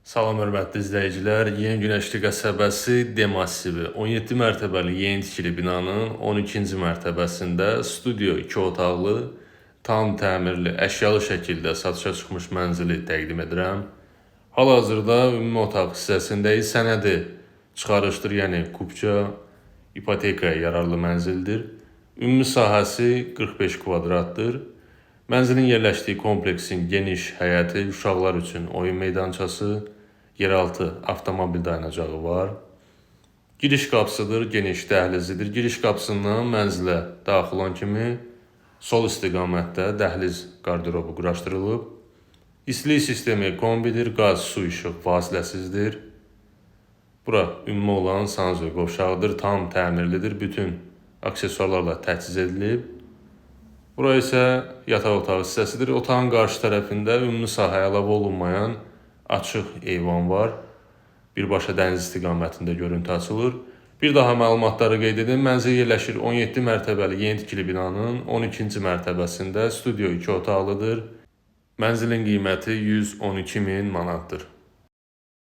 Salam hörmətli izləyicilər, Yeni Günəşli qəsəbəsi D massivi 17 mərtəbəli yeni tikili binanın 12-ci mərtəbəsində studio 2 otaqlı, tam təmirli, əşyalı şəkildə satışa çıxmış mənzili təqdim edirəm. Hal-hazırda ümumi otaq hissəsindəki sənədi çıxarışdır, yəni kupça, ipotekaya yararlı mənzildir. Ümumi sahəsi 45 kvadratdır. Mənzilin yerləşdiyi kompleksin geniş həyəti, uşaqlar üçün oyun meydançası, yeraltı avtomobil dayanacağı var. Giriş qapısıdır, geniş dəhlizidir. Giriş qapısından mənzilə daxil olan kimi sol istiqamətdə dəhliz qarderobu quraşdırılıb. İstilik sistemi kombidir, qaz, su, işıq fasiləsizdir. Bura ümumi olan sanuzor qovşağıdır, tam təmirlidir, bütün aksesuarlarla təchiz edilib. Bura isə yataq otağı hissəsidir. Otağın qarşı tərəfində ümumi sahəyə əlavə olunmayan açıq eyvan var. Birbaşa dəniz istiqamətində görüntü açılır. Bir daha məlumatları qeyd edim. Mənzil yerləşir 17 mərtəbəli yeni tikili binanın 12-ci mərtəbəsində studio 2 otaqlıdır. Mənzilin qiyməti 112.000 manatdır.